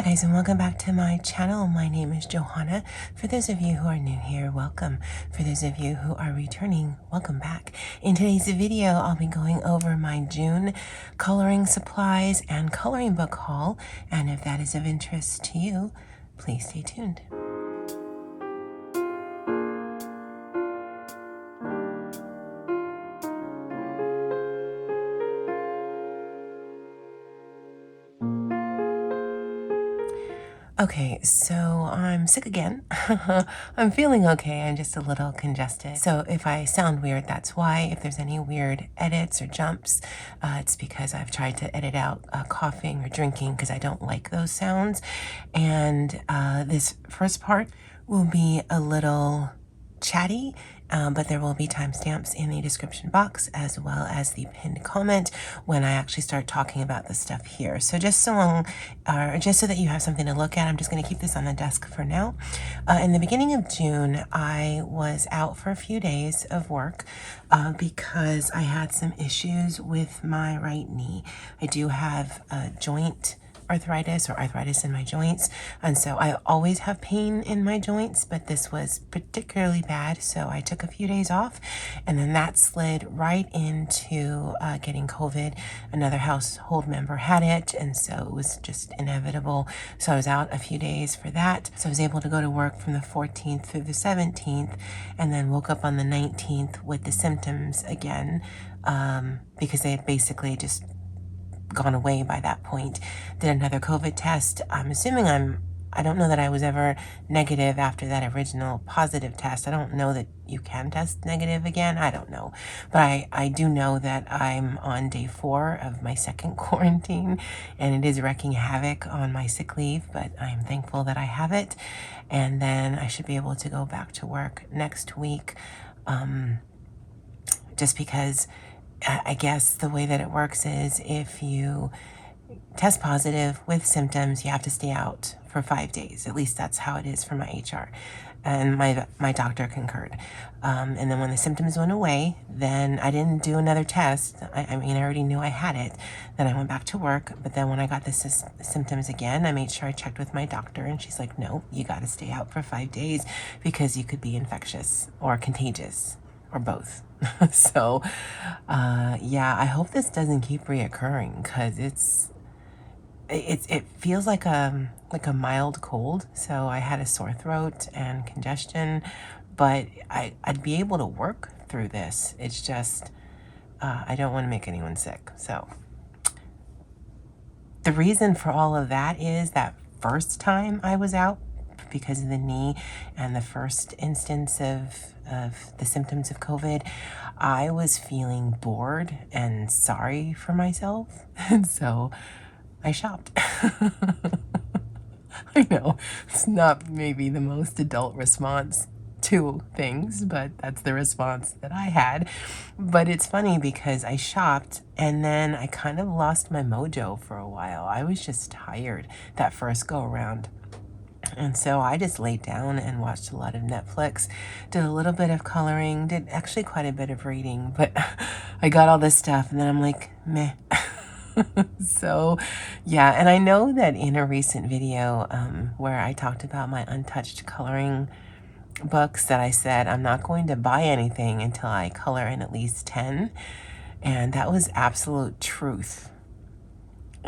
guys, and welcome back to my channel. My name is Johanna. For those of you who are new here, welcome. For those of you who are returning, welcome back. In today's video, I'll be going over my June coloring supplies and coloring book haul. And if that is of interest to you, please stay tuned. Okay, so I'm sick again. I'm feeling okay. I'm just a little congested. So if I sound weird, that's why. If there's any weird edits or jumps, it's because I've tried to edit out coughing or drinking because I don't like those sounds. And this first part will be a little chatty, but there will be timestamps in the description box as well as the pinned comment when I actually start talking about the stuff here. So just so that you have something to look at, I'm just going to keep this on the desk for now. In the beginning of June, I was out for a few days of work because I had some issues with my right knee. I do have a joint arthritis or arthritis in my joints, and so I always have pain in my joints, but this was particularly bad, so I took a few days off, and then that slid right into getting COVID. Another household member had it, and so it was just inevitable. So I was out a few days for that. So I was able to go to work from the 14th through the 17th, and then woke up on the 19th with the symptoms again, because they had basically just gone away by that point. Did another COVID test. I'm assuming I don't know that I was ever negative after that original positive test. I don't know that you can test negative again. I don't know. But I do know that I'm on day 4 of my second quarantine, and it is wreaking havoc on my sick leave, but I'm thankful that I have it. And then I should be able to go back to work next week, just because I guess the way that it works is if you test positive with symptoms, you have to stay out for 5 days. At least that's how it is for my HR. And my doctor concurred. And then when the symptoms went away, then I didn't do another test. I mean, I already knew I had it. Then I went back to work. But then when I got the symptoms again, I made sure I checked with my doctor. And she's like, no, you got to stay out for 5 days because you could be infectious or contagious or both. So, yeah, I hope this doesn't keep reoccurring because it feels like a mild cold. So I had a sore throat and congestion, but I'd be able to work through this. It's just, I don't want to make anyone sick. So the reason for all of that is that first time I was out because of the knee and the first instance of the symptoms of COVID, I was feeling bored and sorry for myself. And so I shopped. I know it's not maybe the most adult response to things, but that's the response that I had. But it's funny because I shopped and then I kind of lost my mojo for a while. I was just tired that first go around. And so I just laid down and watched a lot of Netflix, did a little bit of coloring, did actually quite a bit of reading, but I got all this stuff and then I'm like, meh. So yeah, and I know that in a recent video where I talked about my untouched coloring books that I said I'm not going to buy anything until I color in at least 10, and that was absolute truth.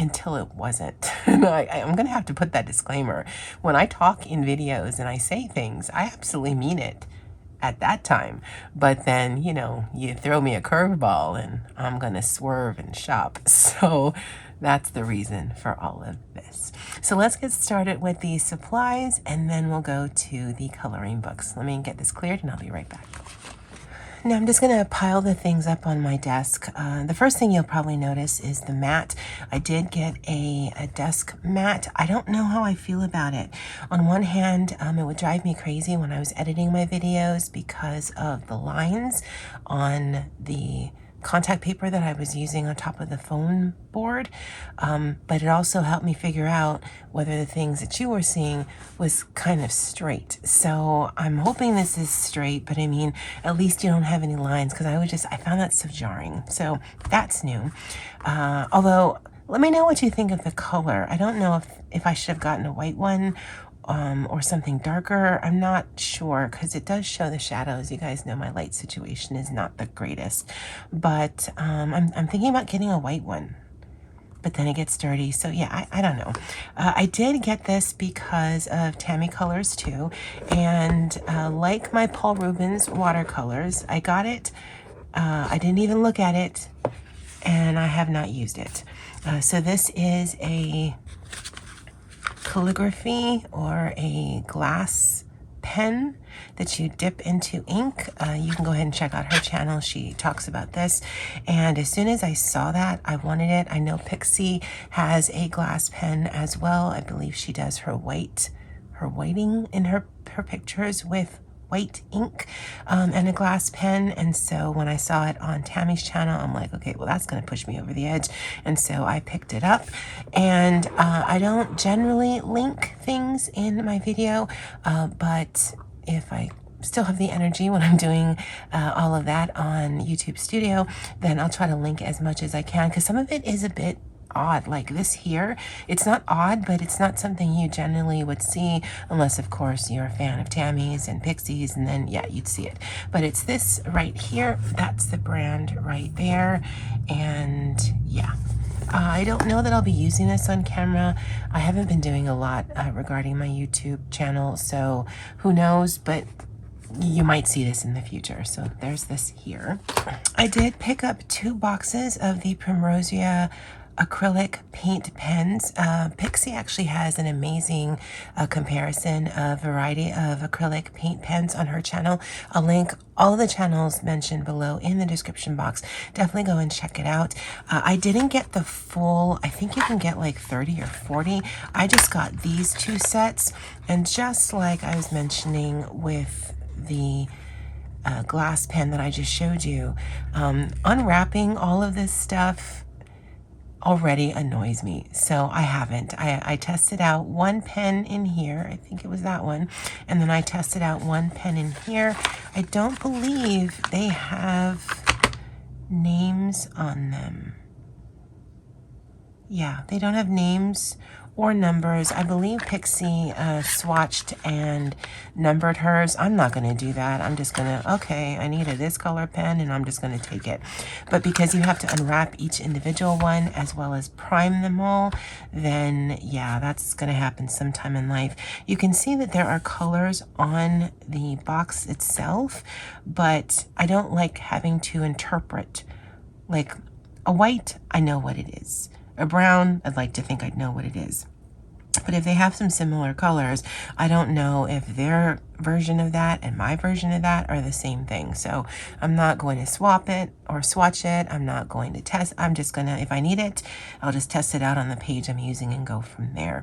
Until it wasn't. And I'm going to have to put that disclaimer. When I talk in videos and I say things, I absolutely mean it at that time. But then, you know, you throw me a curveball and I'm going to swerve and shop. So that's the reason for all of this. So let's get started with the supplies and then we'll go to the coloring books. Let me get this cleared and I'll be right back. Now I'm just going to pile the things up on my desk. The first thing you'll probably notice is the mat. I did get a desk mat. I don't know how I feel about it. On one hand, it would drive me crazy when I was editing my videos because of the lines on the contact paper that I was using on top of the phone board, but it also helped me figure out whether the things that you were seeing was kind of straight. So I'm hoping this is straight, but I mean, at least you don't have any lines, because I found that so jarring. So that's new. Although Let me know what you think of the color. I don't know if I should have gotten a white one or something darker. I'm not sure because it does show the shadows. You guys know my light situation is not the greatest, but I'm thinking about getting a white one. But then it gets dirty. So yeah, I don't know. I did get this because of Tammy Colors too. And like my Paul Rubens watercolors, I got it. I didn't even look at it and I have not used it. So this is a calligraphy or a glass pen that you dip into ink. You can go ahead and check out her channel. She talks about this. And as soon as I saw that, I wanted it. I know Pixie has a glass pen as well. I believe she does her whiting in her pictures with white ink and a glass pen. And so when I saw it on Tammy's channel, I'm like, okay, well, that's going to push me over the edge. And so I picked it up. And I don't generally link things in my video, but if I still have the energy when I'm doing all of that on YouTube Studio, then I'll try to link as much as I can, because some of it is a bit odd. Like this here, it's not odd, but it's not something you generally would see unless of course you're a fan of Tammy's and Pixies, and then yeah, you'd see it. But it's this right here, that's the brand right there. And yeah, I don't know that I'll be using this on camera. I haven't been doing a lot regarding my YouTube channel, so who knows, but you might see this in the future. So there's this here. I did pick up 2 boxes of the Primrosea acrylic paint pens. Pixie actually has an amazing comparison of variety of acrylic paint pens on her channel. I'll link all of the channels mentioned below in the description box. Definitely go and check it out. I didn't get the full, I think you can get like 30 or 40. I just got these 2 sets, and just like I was mentioning with the glass pen that I just showed you, unwrapping all of this stuff already annoys me, so I haven't. I tested out 1 pen in here, I think it was that one, and then I tested out 1 pen in here. I don't believe they have names on them. Yeah, they don't have names or numbers. I believe Pixie swatched and numbered hers. I'm not going to do that. I'm just going to, okay, I need this color pen, and I'm just going to take it. But because you have to unwrap each individual one as well as prime them all, then yeah, that's going to happen sometime in life. You can see that there are colors on the box itself, but I don't like having to interpret. Like a white, I know what it is. A brown, I'd like to think I'd know what it is. But if they have some similar colors, I don't know if their version of that and my version of that are the same thing. So I'm not going to swap it or swatch it. I'm not going to test. I'm just going to, if I need it, I'll just test it out on the page I'm using and go from there.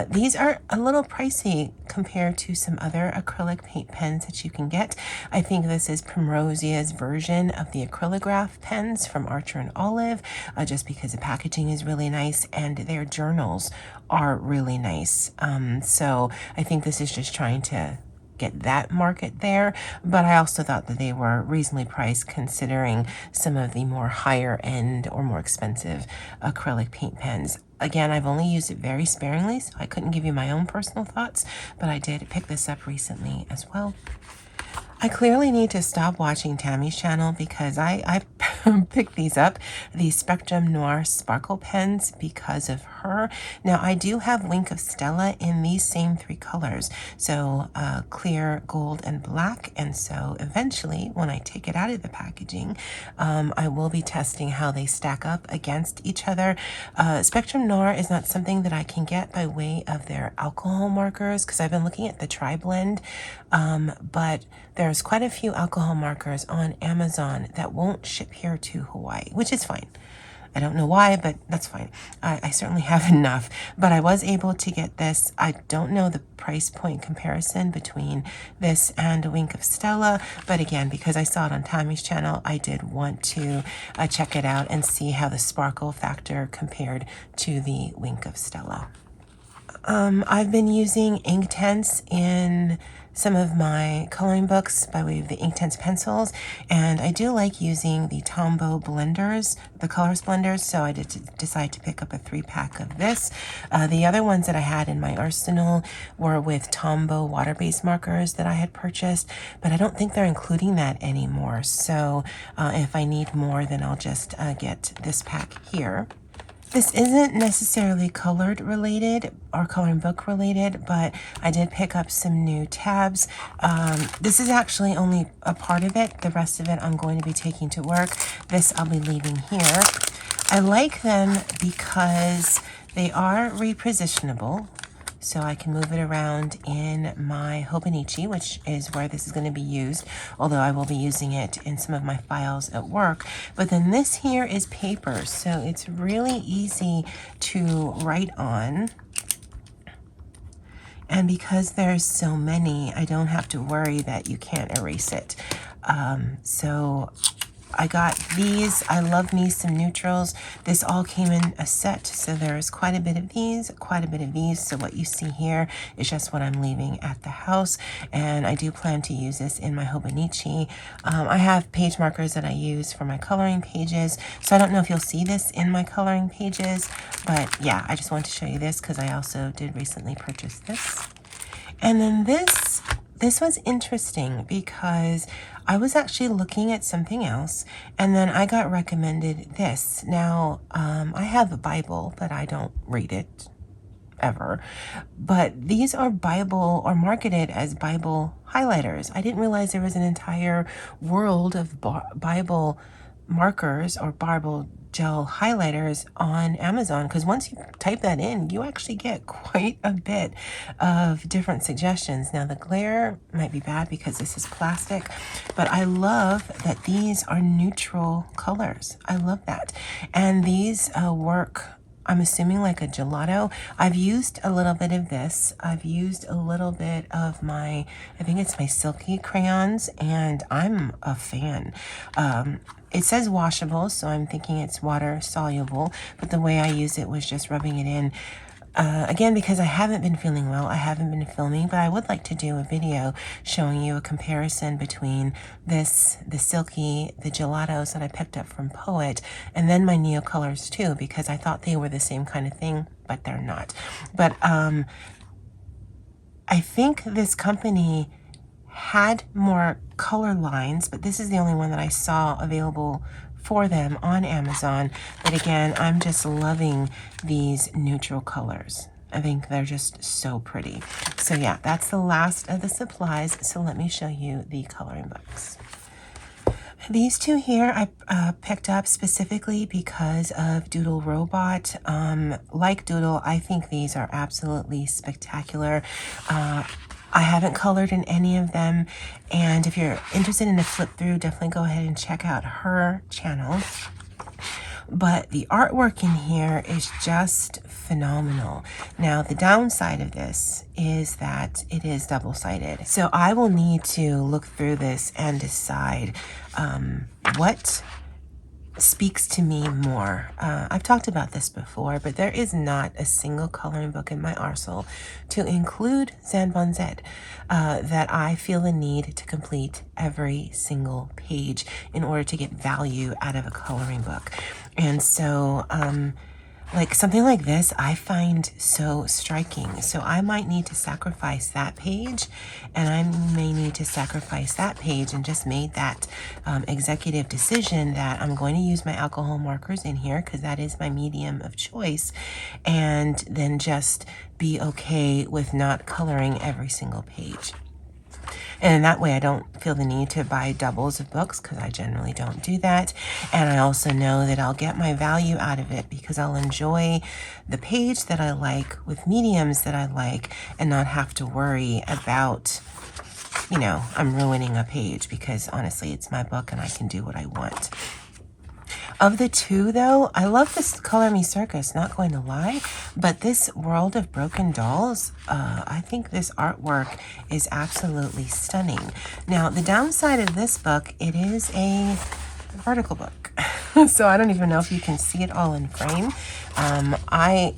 These are a little pricey compared to some other acrylic paint pens that you can get. I think this is Primrosea's version of the acrylograph pens from Archer and Olive, just because the packaging is really nice and their journals are really nice. So I think this is just trying to get that market there, but I also thought that they were reasonably priced considering some of the more higher end or more expensive acrylic paint pens. Again, I've only used it very sparingly, so I couldn't give you my own personal thoughts, but I did pick this up recently as well. I clearly need to stop watching Tammy's channel because I picked these up, the Spectrum Noir Sparkle pens, because of her. Now, I do have Wink of Stella in these same 3 colors, so clear, gold, and black. And so eventually, when I take it out of the packaging, I will be testing how they stack up against each other. Spectrum Noir is not something that I can get by way of their alcohol markers, because I've been looking at the tri-blend, but there's quite a few alcohol markers on Amazon that won't ship here to Hawaii, which is fine. I don't know why, but that's fine. I certainly have enough, but I was able to get this. I don't know the price point comparison between this and a Wink of Stella, but again, because I saw it on Tammy's channel, I did want to check it out and see how the sparkle factor compared to the Wink of Stella. I've been using Inktense in some of my coloring books by way of the Inktense pencils, and I do like using the Tombow blenders, the colors blenders, so I did decide to pick up a 3-pack of this. The other ones that I had in my arsenal were with Tombow water-based markers that I had purchased, but I don't think they're including that anymore, so if I need more, then I'll just get this pack here. This isn't necessarily colored related or coloring book related, but I did pick up some new tabs. This is actually only a part of it. The rest of it I'm going to be taking to work. This I'll be leaving here. I like them because they are repositionable. So I can move it around in my Hobonichi, which is where this is going to be used, although I will be using it in some of my files at work. But then this here is paper, so it's really easy to write on. And because there's so many, I don't have to worry that you can't erase it. So I got these. I love me some neutrals. This all came in a set, so there's quite a bit of these, quite a bit of these. So what you see here is just what I'm leaving at the house, and I do plan to use this in my Hobonichi. I have page markers that I use for my coloring pages, so I don't know if you'll see this in my coloring pages, but yeah, I just want to show you this because I also did recently purchase this. And then this was interesting because I was actually looking at something else, and then I got recommended this. Now, I have a Bible, but I don't read it ever. But these are Bible, or marketed as Bible highlighters. I didn't realize there was an entire world of Bible markers or Bible gel highlighters on Amazon, because once you type that in, you actually get quite a bit of different suggestions. Now the glare might be bad because this is plastic, but I love that these are neutral colors. I love that. And these work, I'm assuming, like a gelato. I've used a little bit of this. I've used a little bit of my, I think it's my Silky crayons, and I'm a fan. It says washable, so I'm thinking it's water soluble, but the way I use it was just rubbing it in. Again, because I haven't been feeling well, I haven't been filming, but I would like to do a video showing you a comparison between this, the Silky, the gelatos that I picked up from Poet, and then my Neo colors too, because I thought they were the same kind of thing, but they're not. But I think this company had more color lines, but this is the only one that I saw available for them on Amazon. But again, I'm just loving these neutral colors. I think they're just so pretty. So yeah, that's the last of the supplies. So let me show you the coloring books. These two here I picked up specifically because of Doodle Robot. Like Doodle, I think these are absolutely spectacular. I haven't colored in any of them, and if you're interested in a flip through, definitely go ahead and check out her channel. But the artwork in here is just phenomenal. Now, the downside of this is that it is double-sided. So I will need to look through this and decide what speaks to me more. I've talked about this before, but there is not a single coloring book in my arsenal, to include Zanbon Z, that I feel the need to complete every single page in order to get value out of a coloring book. And so like something like this, I find so striking. So I might need to sacrifice that page, and I may need to sacrifice that page, and just made that executive decision that I'm going to use my alcohol markers in here because that is my medium of choice, and then just be okay with not coloring every single page. And in that way, I don't feel the need to buy doubles of books because I generally don't do that. And I also know that I'll get my value out of it because I'll enjoy the page that I like with mediums that I like and not have to worry about, you know, I'm ruining a page, because honestly, it's my book and I can do what I want. Of the two, though, I love this Color Me Circus, not going to lie, but this World of Broken Dolls, I think this artwork is absolutely stunning. Now, the downside of this book, it is a vertical book, so I don't even know if you can see it all in frame. I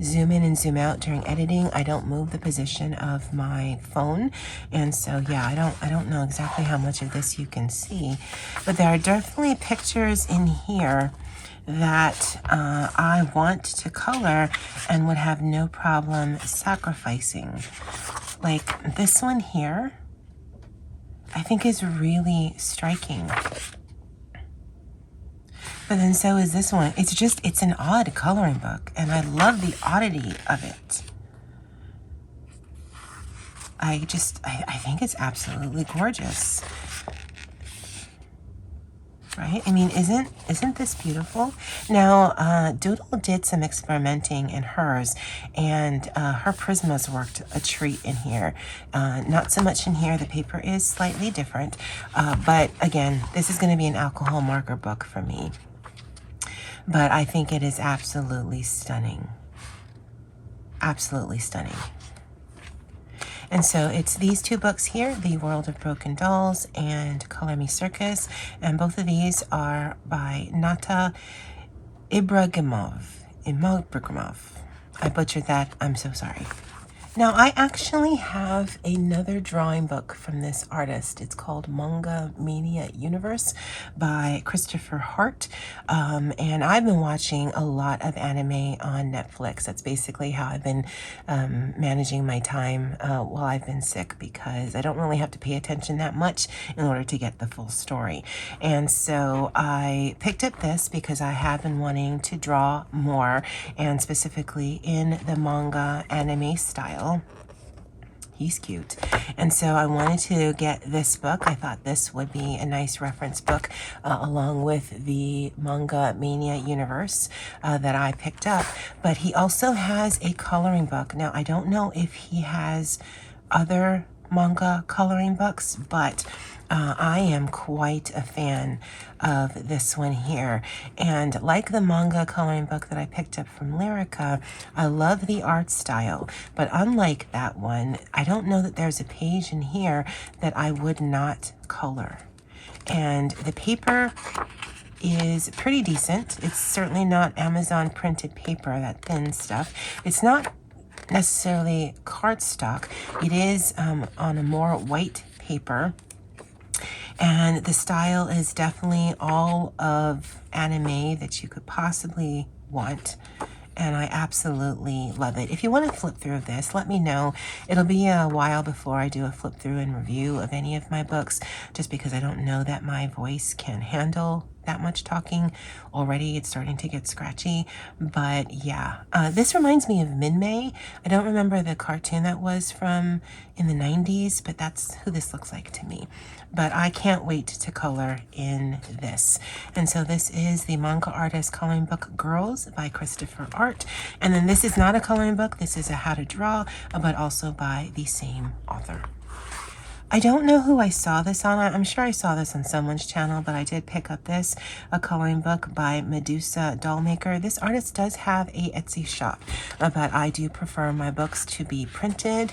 zoom in and zoom out during editing. I don't move the position of my phone, and so yeah, I don't know exactly how much of this you can see, but there are definitely pictures in here that I want to color and would have no problem sacrificing. Like this one here, I think is really striking. But then so is this one. It's an odd coloring book, and I love the oddity of it. I think it's absolutely gorgeous. Right? I mean, isn't this beautiful? Now, Doodle did some experimenting in hers, and her Prismas worked a treat in here. Not so much in here. The paper is slightly different, but again, this is going to be an alcohol marker book for me. But I think it is absolutely stunning. Absolutely stunning. And so it's these two books here, The World of Broken Dolls and Color Me Circus. And both of these are by Nata Ibragimov. I butchered that. I'm so sorry. Now, I actually have another drawing book from this artist. It's called Manga Mania Universe by Christopher Hart. And I've been watching a lot of anime on Netflix. That's basically how I've been managing my time while I've been sick, because I don't really have to pay attention that much in order to get the full story. And so I picked up this because I have been wanting to draw more, and specifically in the manga anime style. He's cute. And so I wanted to get this book. I thought this would be a nice reference book along with the Manga Mania Universe that I picked up. But he also has a coloring book. Now, I don't know if he has other manga coloring books, but I am quite a fan of this one here. And like the manga coloring book that I picked up from Lyrica, I love the art style. But unlike that one, I don't know that there's a page in here that I would not color. And the paper is pretty decent. It's certainly not Amazon printed paper, that thin stuff. It's not necessarily cardstock. It is on a more white paper. And the style is definitely all of anime that you could possibly want. And I absolutely love it. If you want to flip through this, let me know. It'll be a while before I do a flip through and review of any of my books, just because I don't know that my voice can handle that much talking. Already it's starting to get scratchy. But yeah, this reminds me of Minmay. I don't remember the cartoon that was from in the 90s, but that's who this looks like to me. But I can't wait to color in this. And so this is the manga artist coloring book Girls by Christopher Hart. And then this is not a coloring book. This is a how to draw, but also by the same author. I don't know who I saw this on. I'm sure I saw this on someone's channel, but I did pick up this, a coloring book by Medusa Dollmaker. This artist does have a Etsy shop, but I do prefer my books to be printed.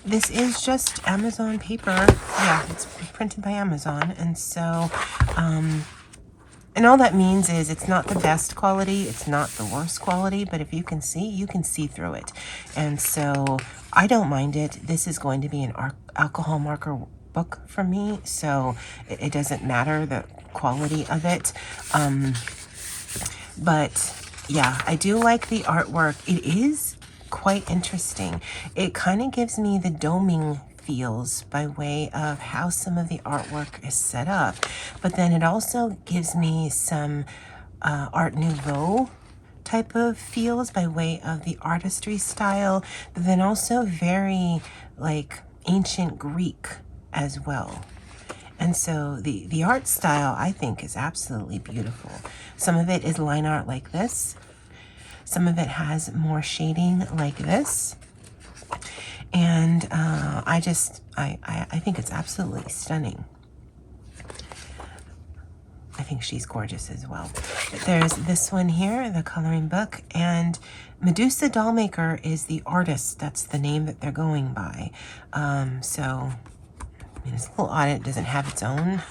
This is just Amazon paper. Yeah, it's printed by Amazon. And so, and all that means is it's not the best quality. It's not the worst quality, but if you can see through it. And so I don't mind it. This is going to be an alcohol marker book for me. So it doesn't matter the quality of it. But yeah, I do like the artwork. It is quite interesting. It kind of gives me the doming feels by way of how some of the artwork is set up, but then it also gives me some Art Nouveau type of feels by way of the artistry style, but then also very like ancient Greek as well. And so the art style, I think, is absolutely beautiful. Some of it is line art like this. Some of it has more shading like this. And I think it's absolutely stunning. I think she's gorgeous as well. But there's this one here, the coloring book, and Medusa Dollmaker is the artist. That's the name that they're going by. So, I mean, it's a little odd. It doesn't have its own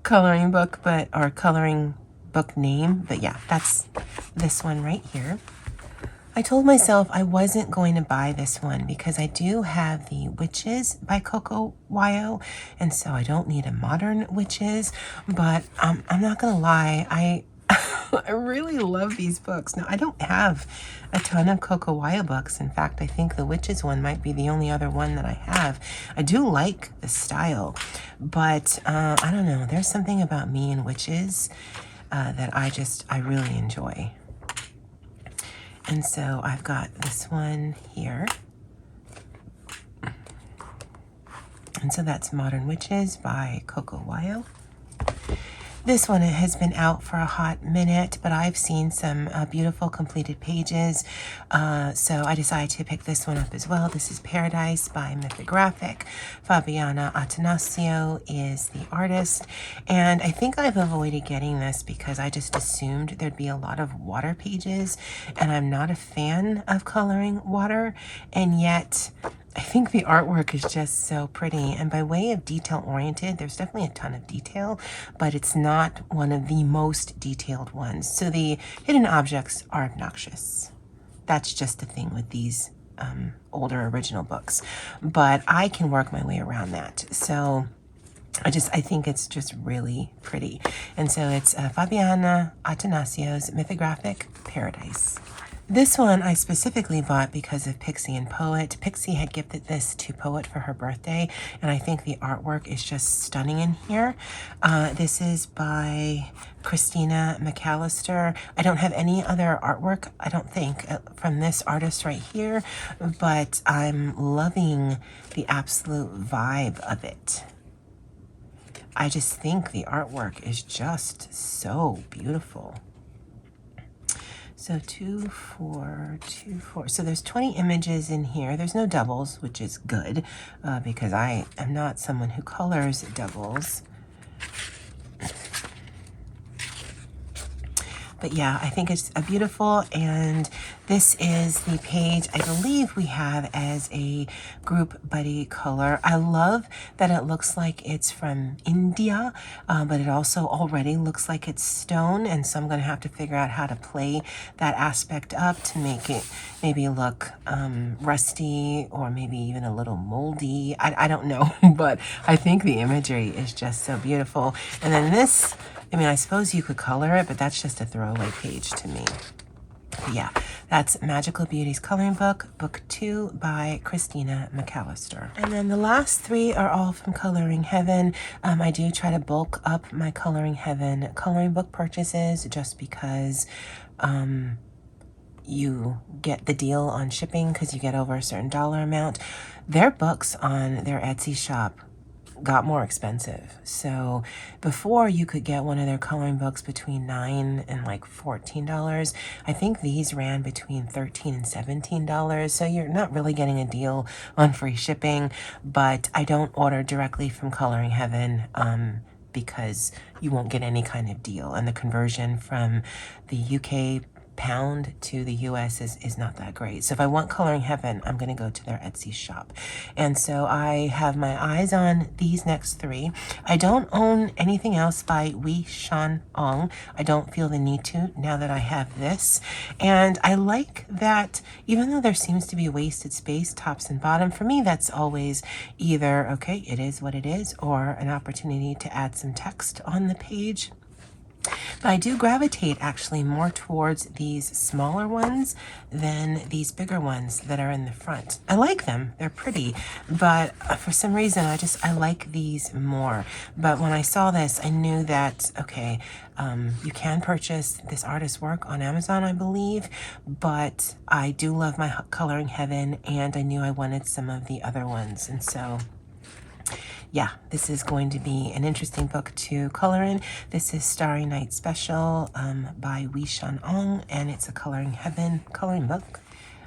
coloring book, or coloring book name, but yeah, that's this one right here. I told myself I wasn't going to buy this one because I do have the Witches by Coco Wyo, and so I don't need a modern Witches, but I'm not gonna lie, I I really love these books. Now, I don't have a ton of Coco Wyo books. In fact, I think the Witches one might be the only other one that I have. I do like the style, but I don't know, there's something about me and Witches that I really enjoy. And so I've got this one here. And so that's Modern Witches by Coco Wyo. This one has been out for a hot minute, but I've seen some beautiful completed pages. So I decided to pick this one up as well. This is Paradise by Mythographic. Fabiana Attanasio is the artist. And I think I've avoided getting this because I just assumed there'd be a lot of water pages. And I'm not a fan of coloring water. And yet I think the artwork is just so pretty, and by way of detail oriented, there's definitely a ton of detail, but it's not one of the most detailed ones. So the hidden objects are obnoxious. That's just the thing with these older original books, but I can work my way around that. So I think it's just really pretty. And so it's Fabiana Attanasio's Mythographic Paradise. This one I specifically bought because of Pixie and Poet. Pixie had gifted this to Poet for her birthday, and I think the artwork is just stunning in here. This is by Christina McAllister. I don't have any other artwork, I don't think, from this artist right here, but I'm loving the absolute vibe of it. I just think the artwork is just so beautiful. So 2, 4, 2, 4. So there's 20 images in here. There's no doubles, which is good because I am not someone who colors doubles. But yeah, I think it's beautiful, and this is the page I believe we have as a group buddy color. I love that it looks like it's from India, but it also already looks like it's stone, and so I'm going to have to figure out how to play that aspect up to make it maybe look rusty or maybe even a little moldy. I don't know, but I think the imagery is just so beautiful. And then this, I mean, I suppose you could color it, but that's just a throwaway page to me. But yeah, that's Magical Beauties Coloring Book, Book 2 by Christina McAllister. And then the last 3 are all from Coloring Heaven. I do try to bulk up my Coloring Heaven coloring book purchases just because you get the deal on shipping because you get over a certain dollar amount. Their books on their Etsy shop got more expensive. So before you could get one of their coloring books between $9 and like $14. I think these ran between $13 and $17. So you're not really getting a deal on free shipping, but I don't order directly from Coloring Heaven because you won't get any kind of deal. And the conversion from the UK pound to the US is not that great. So if I want Coloring Heaven, I'm going to go to their Etsy shop. And so I have my eyes on these next 3. I don't own anything else by Wei Shan Ong. I don't feel the need to now that I have this. And I like that even though there seems to be wasted space tops and bottom, for me that's always either, okay, it is what it is, or an opportunity to add some text on the page. But I do gravitate actually more towards these smaller ones than these bigger ones that are in the front. I like them, they're pretty, but for some reason I like these more. But when I saw this, I knew that, okay, you can purchase this artist's work on Amazon, I believe, but I do love my Coloring Heaven, and I knew I wanted some of the other ones, and so yeah, this is going to be an interesting book to color in. This is Starry Night Special by Wei Shan Ong, and it's a Coloring Heaven coloring book.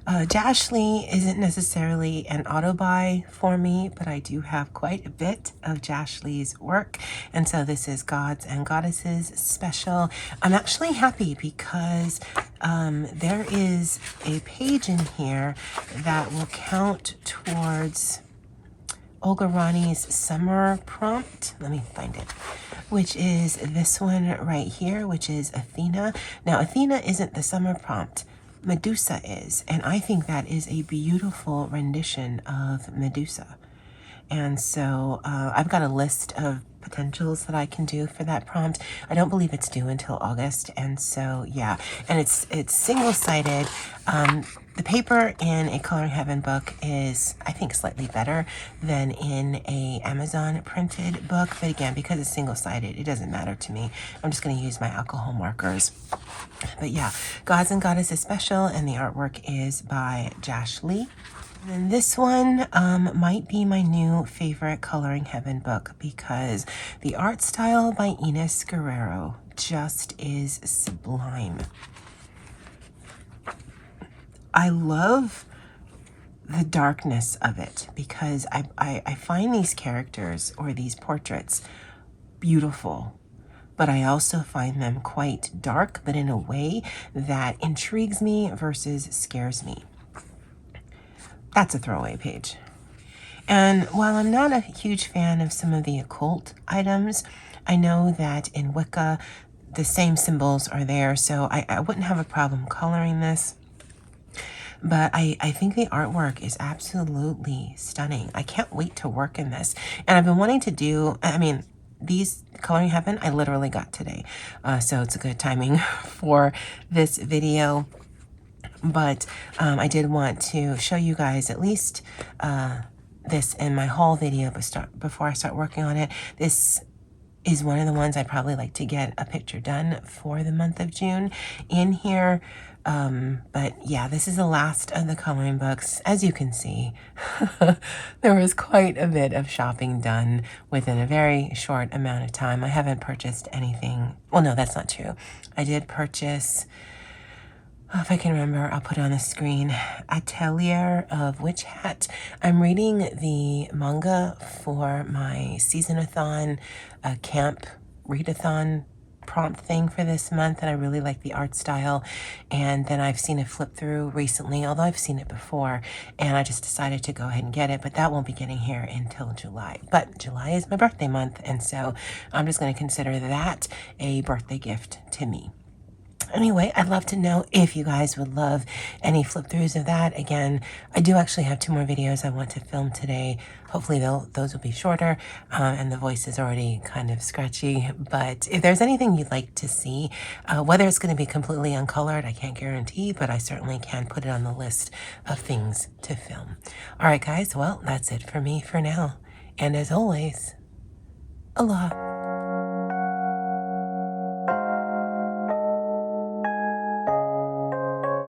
Jashlee isn't necessarily an auto-buy for me, but I do have quite a bit of Jashlee's work, and so this is Gods and Goddesses Special. I'm actually happy because there is a page in here that will count towards Olga Rani's summer prompt. Let me find it. Which is this one right here, which is Athena. Now, Athena isn't the summer prompt. Medusa is. And I think that is a beautiful rendition of Medusa. And so I've got a list of potentials that I can do for that prompt. I don't believe it's due until August. And so, yeah, and it's single-sided. The paper in a Coloring Heaven book is, I think, slightly better than in a Amazon printed book. But again, because it's single-sided, it doesn't matter to me. I'm just going to use my alcohol markers. But yeah, Gods and Goddesses Special, and the artwork is by Josh Lee. And this one might be my new favorite Coloring Heaven book because the art style by Ines Guerrero just is sublime. I love the darkness of it because I find these characters or these portraits beautiful, but I also find them quite dark, but in a way that intrigues me versus scares me. That's a throwaway page. And while I'm not a huge fan of some of the occult items, I know that in Wicca, the same symbols are there, so I wouldn't have a problem coloring this. But I think the artwork is absolutely stunning. I can't wait to work in this. And I've been wanting to do, I mean, these Coloring Heaven, I literally got today. So it's a good timing for this video. But I did want to show you guys at least this in my haul video before I start working on it. This is one of the ones I'd probably like to get a picture done for the month of June in here. But yeah, this is the last of the coloring books. As you can see, there was quite a bit of shopping done within a very short amount of time. I haven't purchased anything. Well, no, that's not true. I did purchase... if I can remember, I'll put it on the screen. Atelier of Witch Hat. I'm reading the manga for my season-a-thon camp readathon prompt thing for this month, and I really like the art style. And then I've seen it flip through recently, although I've seen it before, and I just decided to go ahead and get it, but that won't be getting here until July. But July is my birthday month, and so I'm just going to consider that a birthday gift to me. Anyway, I'd love to know if you guys would love any flip throughs of that. Again, I do actually have 2 more videos I want to film today. Hopefully those will be shorter, and the voice is already kind of scratchy. But if there's anything you'd like to see, whether it's going to be completely uncolored, I can't guarantee, but I certainly can put it on the list of things to film. All right, guys, well, that's it for me for now. And as always, aloha.